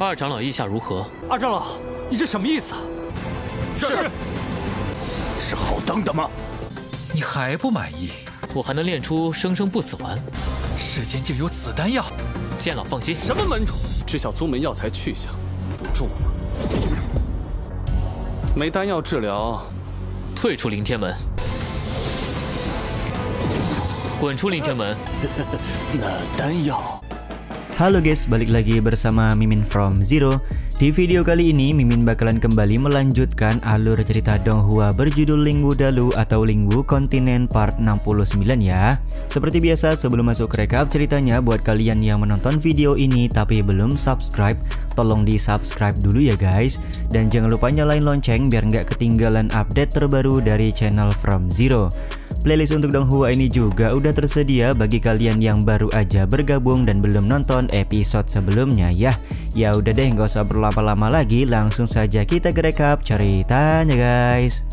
二长老意下如何？二长老，你这什么意思？是好当的吗？你还不满意？我还能练出生生不死丸。世间竟有此丹药！剑老放心。什么门主？知晓宗门药材去向，不重吗？没丹药治疗，退出凌天门。滚出凌天门。那丹药。 Halo guys, balik lagi bersama Mimin from Zero. Di video kali ini Mimin bakalan kembali melanjutkan alur cerita Donghua berjudul Lingwu Dalu atau Lingwu Kontinen part 69 ya. Seperti biasa sebelum masuk ke recap ceritanya, buat kalian yang menonton video ini tapi belum subscribe, tolong di subscribe dulu ya guys. Dan jangan lupa nyalain lonceng biar nggak ketinggalan update terbaru dari channel From Zero. Playlist untuk Donghua ini juga udah tersedia bagi kalian yang baru aja bergabung dan belum nonton episode sebelumnya ya. Ya udah deh, nggak usah berlama-lama lagi, langsung saja kita ke recap ceritanya guys.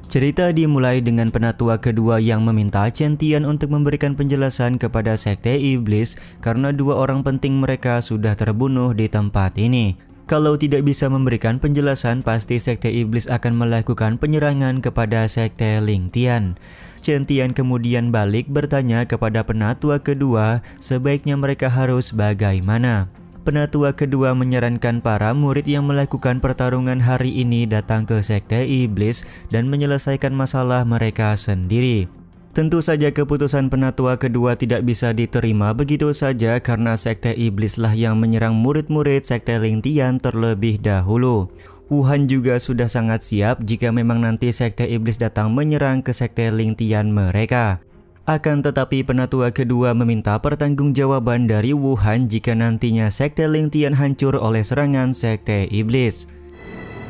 Cerita dimulai dengan penatua kedua yang meminta Chen Tian untuk memberikan penjelasan kepada Sekte Iblis karena dua orang penting mereka sudah terbunuh di tempat ini. Kalau tidak bisa memberikan penjelasan, pasti Sekte Iblis akan melakukan penyerangan kepada Sekte Ling Tian. Chen Tian kemudian balik bertanya kepada penatua kedua sebaiknya mereka harus bagaimana. Penatua kedua menyarankan para murid yang melakukan pertarungan hari ini datang ke Sekte Iblis dan menyelesaikan masalah mereka sendiri. Tentu saja keputusan penatua kedua tidak bisa diterima begitu saja karena Sekte Iblis lah yang menyerang murid-murid Sekte Ling Tian terlebih dahulu. Wuhan juga sudah sangat siap jika memang nanti Sekte Iblis datang menyerang ke Sekte Ling Tian mereka. Akan tetapi penatua kedua meminta pertanggungjawaban dari Wuhan jika nantinya Sekte Ling Tian hancur oleh serangan Sekte Iblis.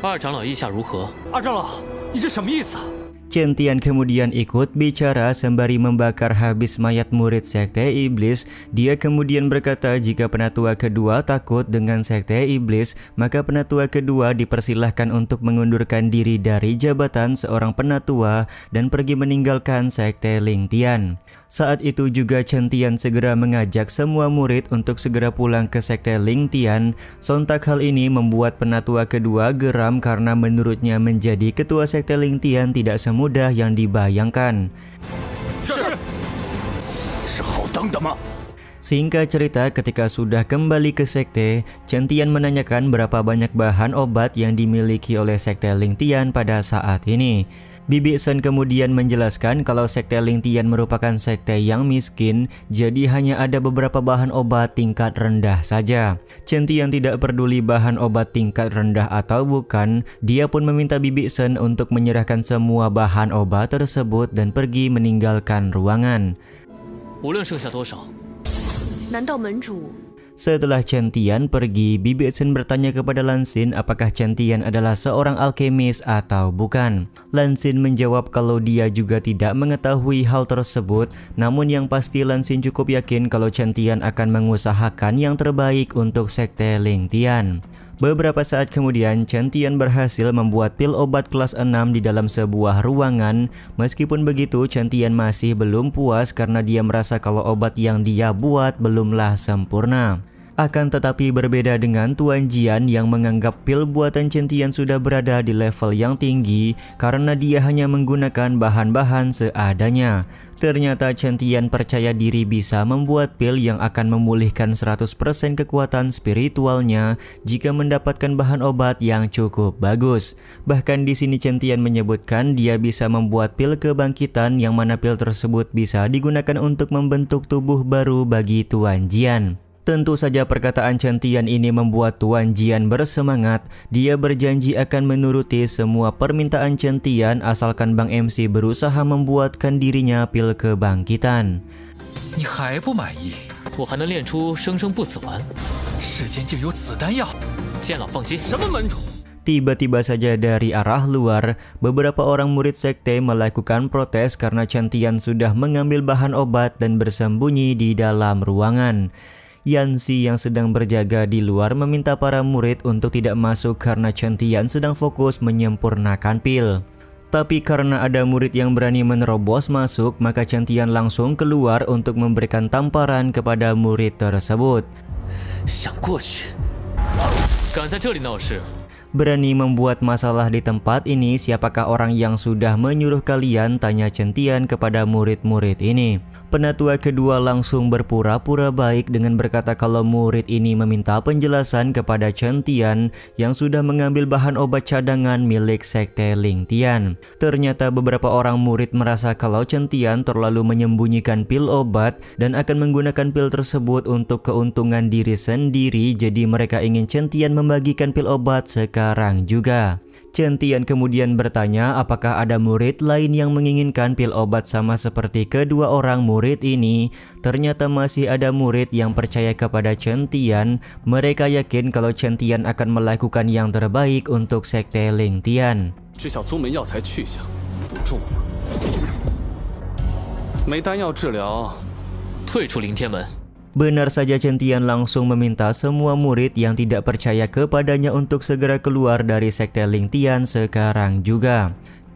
二长老意下如何？二长老，你这什么意思？ Chen Tian kemudian ikut bicara sembari membakar habis mayat murid Sekte Iblis. Dia kemudian berkata jika penatua kedua takut dengan Sekte Iblis, maka penatua kedua dipersilahkan untuk mengundurkan diri dari jabatan seorang penatua dan pergi meninggalkan Sekte Ling Tian. Saat itu juga Chen Tian segera mengajak semua murid untuk segera pulang ke Sekte Ling Tian. Sontak hal ini membuat penatua kedua geram karena menurutnya menjadi ketua Sekte Ling Tian tidak semudah yang dibayangkan. Singkat cerita, ketika sudah kembali ke sekte, Chen Tian menanyakan berapa banyak bahan obat yang dimiliki oleh Sekte Ling Tian pada saat ini. Bibi Shen kemudian menjelaskan kalau Sekte Ling Tian merupakan sekte yang miskin, jadi hanya ada beberapa bahan obat tingkat rendah saja. Chen Tian tidak peduli bahan obat tingkat rendah atau bukan, dia pun meminta Bibi Shen untuk menyerahkan semua bahan obat tersebut dan pergi meninggalkan ruangan. 无论剩下多少， 难道门主？ Setelah Chen Tian pergi, Bibi Shen bertanya kepada Lan Xin apakah Chen Tian adalah seorang alkemis atau bukan. Lan Xin menjawab kalau dia juga tidak mengetahui hal tersebut, namun yang pasti Lan Xin cukup yakin kalau Chen Tian akan mengusahakan yang terbaik untuk Sekte Ling Tian. Beberapa saat kemudian, Chen Tian berhasil membuat pil obat kelas 6 di dalam sebuah ruangan. Meskipun begitu, Chen Tian masih belum puas karena dia merasa kalau obat yang dia buat belumlah sempurna. Akan tetapi berbeda dengan Tuan Jian yang menganggap pil buatan Chen Tian sudah berada di level yang tinggi karena dia hanya menggunakan bahan-bahan seadanya. Ternyata Chen Tian percaya diri bisa membuat pil yang akan memulihkan 100% kekuatan spiritualnya jika mendapatkan bahan obat yang cukup bagus. Bahkan di sini Chen Tian menyebutkan dia bisa membuat pil kebangkitan yang mana pil tersebut bisa digunakan untuk membentuk tubuh baru bagi Tuan Jian. Tentu saja perkataan Chen Tian ini membuat Tuan Jian bersemangat. Dia berjanji akan menuruti semua permintaan Chen Tian asalkan Bang MC berusaha membuatkan dirinya pil kebangkitan. 你还不满意？我还能练出生生不死丸。世间竟有此丹药！剑老放心。什么门主？ Tiba-tiba saja dari arah luar, beberapa orang murid sekte melakukan protes karena Chen Tian sudah mengambil bahan obat dan bersembunyi di dalam ruangan. Yanxi yang sedang berjaga di luar meminta para murid untuk tidak masuk karena Chen Tian sedang fokus menyempurnakan pil. Tapi karena ada murid yang berani menerobos masuk, maka Chen Tian langsung keluar untuk memberikan tamparan kepada murid tersebut. 想过去，敢在这里闹事， Berani membuat masalah di tempat ini, siapakah orang yang sudah menyuruh kalian? Tanya Chen Tian kepada murid-murid ini. Penatua kedua langsung berpura-pura baik dengan berkata kalau murid ini meminta penjelasan kepada Chen Tian yang sudah mengambil bahan obat cadangan milik sekte Ling Tian. Ternyata beberapa orang murid merasa kalau Chen Tian terlalu menyembunyikan pil obat dan akan menggunakan pil tersebut untuk keuntungan diri sendiri, jadi mereka ingin Chen Tian membagikan pil obat sekarang juga. Chen Tian kemudian bertanya apakah ada murid lain yang menginginkan pil obat sama seperti kedua orang murid ini. Ternyata masih ada murid yang percaya kepada Chen Tian. Mereka yakin kalau Chen Tian akan melakukan yang terbaik untuk sekte Ling Tian. 知晓宗门药材去向，不重吗？没丹药治疗， 退出灵天门。 Benar saja, Chen Tian langsung meminta semua murid yang tidak percaya kepadanya untuk segera keluar dari sekte Ling Tian sekarang juga.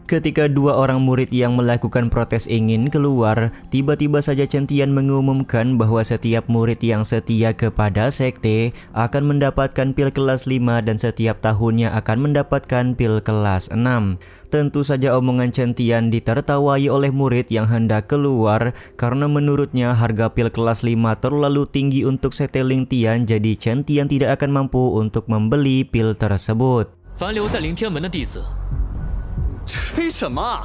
Ketika dua orang murid yang melakukan protes ingin keluar, tiba-tiba saja Chen Tian mengumumkan bahwa setiap murid yang setia kepada sekte akan mendapatkan pil kelas 5 dan setiap tahunnya akan mendapatkan pil kelas 6. Tentu saja omongan Chen Tian ditertawai oleh murid yang hendak keluar karena menurutnya harga pil kelas 5 terlalu tinggi untuk sekte Ling Tian, jadi Chen Tian tidak akan mampu untuk membeli pil tersebut. 凡留在灵天门的弟子， 吹什么？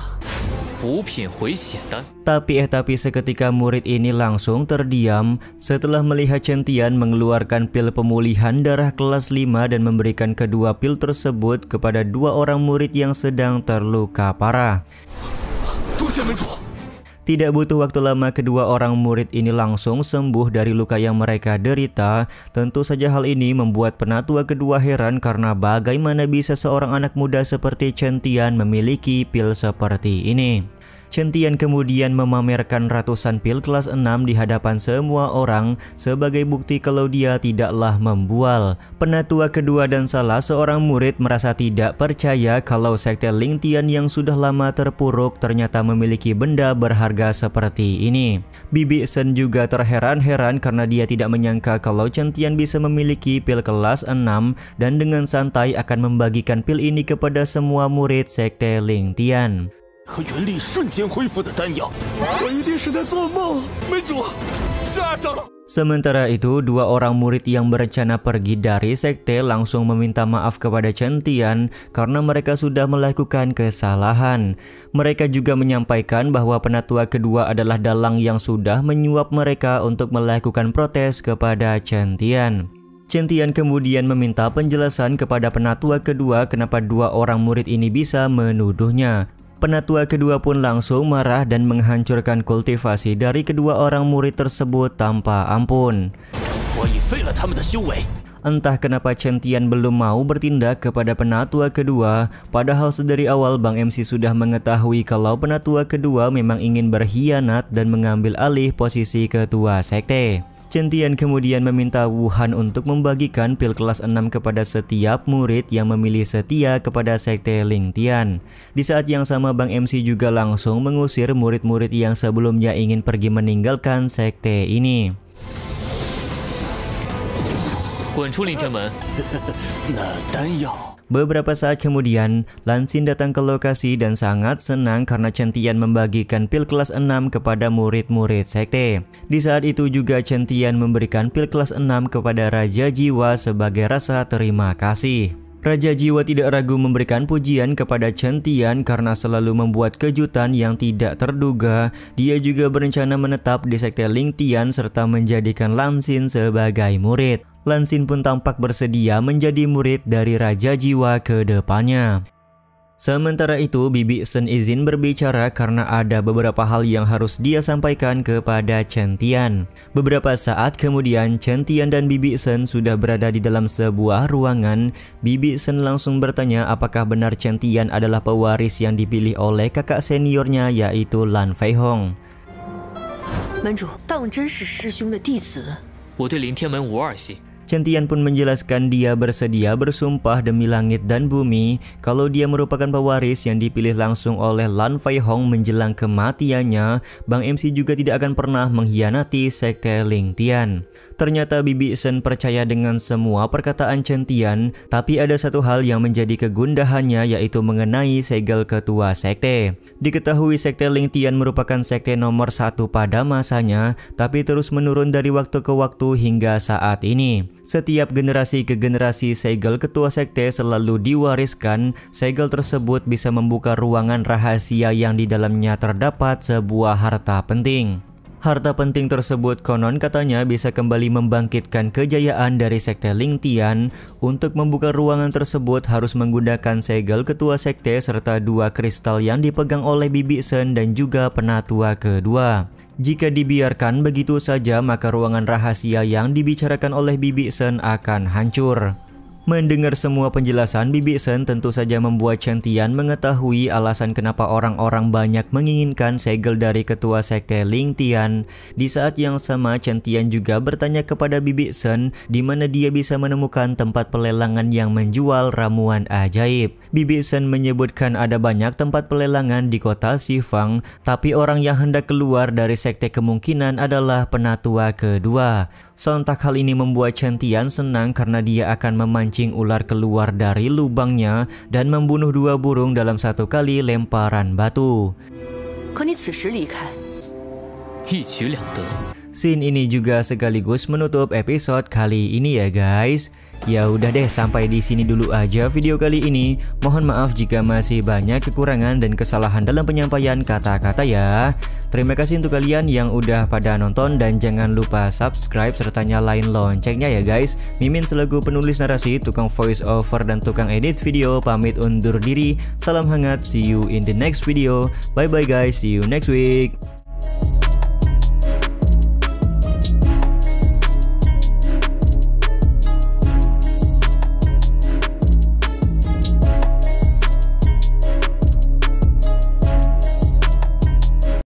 五品回血丹。 Tapi seketika murid ini langsung terdiam setelah melihat Chen Tian mengeluarkan pil pemulihan darah kelas 5 dan memberikan kedua pil tersebut kepada dua orang murid yang sedang terluka parah. 多谢门主。 Tidak butuh waktu lama kedua orang murid ini langsung sembuh dari luka yang mereka derita. Tentu saja hal ini membuat penatua kedua heran karena bagaimana bisa seorang anak muda seperti Chen Tian memiliki pil seperti ini. Chen Tian kemudian memamerkan ratusan pil kelas 6 di hadapan semua orang sebagai bukti kalau dia tidaklah membual. Penatua kedua dan salah seorang murid merasa tidak percaya kalau sekte Ling Tian yang sudah lama terpuruk ternyata memiliki benda berharga seperti ini. Bibi Sen juga terheran-heran karena dia tidak menyangka kalau Chen Tian bisa memiliki pil kelas 6 dan dengan santai akan membagikan pil ini kepada semua murid sekte Ling Tian. 和元力瞬间恢复的丹药，我一定是在做梦。门主，是二长老。 Sementara itu, dua orang murid yang berencana pergi dari sekte langsung meminta maaf kepada Chen Tian karena mereka sudah melakukan kesalahan. Mereka juga menyampaikan bahwa penatua kedua adalah dalang yang sudah menyuap mereka untuk melakukan protes kepada Chen Tian. Chen Tian kemudian meminta penjelasan kepada penatua kedua kenapa dua orang murid ini bisa menuduhnya. Penatua kedua pun langsung marah dan menghancurkan kultivasi dari kedua orang murid tersebut tanpa ampun. Entah kenapa Chen Tian belum mau bertindak kepada penatua kedua, padahal sedari awal Bang MC sudah mengetahui kalau penatua kedua memang ingin berkhianat dan mengambil alih posisi ketua sekte. Chen Tian kemudian meminta Wuhan untuk membagikan pil kelas 6 kepada setiap murid yang memilih setia kepada sekte Ling Tian. Di saat yang sama Bang MC juga langsung mengusir murid-murid yang sebelumnya ingin pergi meninggalkan sekte ini. 滚出灵天门！ 那丹药。 Beberapa saat kemudian, Lan Xin datang ke lokasi dan sangat senang karena Chen Tian membagikan pil kelas 6 kepada murid-murid sekte. Di saat itu juga Chen Tian memberikan pil kelas 6 kepada Raja Jiwa sebagai rasa terima kasih. Raja Jiwa tidak ragu memberikan pujian kepada Chen Tian karena selalu membuat kejutan yang tidak terduga. Dia juga berencana menetap di sekte Ling Tian serta menjadikan Lan Xin sebagai murid. Lan Xin pun tampak bersedia menjadi murid dari Raja Jiwa ke depannya. Sementara itu, Bibi Sen izin berbicara karena ada beberapa hal yang harus dia sampaikan kepada Chen Tian. Beberapa saat kemudian, Chen Tian dan Bibi Sen sudah berada di dalam sebuah ruangan. Bibi Sen langsung bertanya apakah benar Chen Tian adalah pewaris yang dipilih oleh kakak seniornya yaitu Lan Fei Hong. 门主，当真是师兄的弟子。 我对灵天门无二心。Chen Tian pun menjelaskan dia bersedia bersumpah demi langit dan bumi kalau dia merupakan pewaris yang dipilih langsung oleh Lan Fei Hong menjelang kematiannya. Bang MC juga tidak akan pernah mengkhianati sekte Ling Tian. Ternyata Bibi Shen percaya dengan semua perkataan Chen Tian, tapi ada satu hal yang menjadi kegundahannya, yaitu mengenai segel ketua sekte. Diketahui sekte Ling Tian merupakan sekte nomor 1 pada masanya, tapi terus menurun dari waktu ke waktu hingga saat ini. Setiap generasi ke generasi segel ketua sekte selalu diwariskan. Segel tersebut bisa membuka ruangan rahasia yang di dalamnya terdapat sebuah harta penting. Harta penting tersebut konon katanya bisa kembali membangkitkan kejayaan dari sekte Ling Tian. Untuk membuka ruangan tersebut harus menggunakan segel ketua sekte serta 2 kristal yang dipegang oleh Bibi Shen dan juga penatua kedua. Jika dibiarkan begitu saja, maka ruangan rahasia yang dibicarakan oleh Bibi Shen akan hancur. Mendengar semua penjelasan Bibi Shen tentu saja membuat Chen Tian mengetahui alasan kenapa orang-orang banyak menginginkan segel dari ketua sekte Ling Tian. Di saat yang sama, Chen Tian juga bertanya kepada Bibi Shen di mana dia bisa menemukan tempat pelelangan yang menjual ramuan ajaib. Bibi Shen menyebutkan ada banyak tempat pelelangan di kota Xifang, tapi orang yang hendak keluar dari sekte kemungkinan adalah penatua kedua. Sontak hal ini membuat Chen Tian senang karena dia akan memancing ular keluar dari lubangnya dan membunuh 2 burung dalam 1 kali lemparan batu. 可你此时离开， 一举两得。 Scene ini juga sekaligus menutup episode kali ini ya guys. Ya udah deh, sampai di sini dulu aja video kali ini. Mohon maaf jika masih banyak kekurangan dan kesalahan dalam penyampaian kata-kata ya. Terima kasih untuk kalian yang udah pada nonton dan jangan lupa subscribe serta nyalain loncengnya ya guys. Mimin selaku penulis narasi, tukang voice over dan tukang edit video pamit undur diri. Salam hangat, see you in the next video. Bye bye guys, see you next week.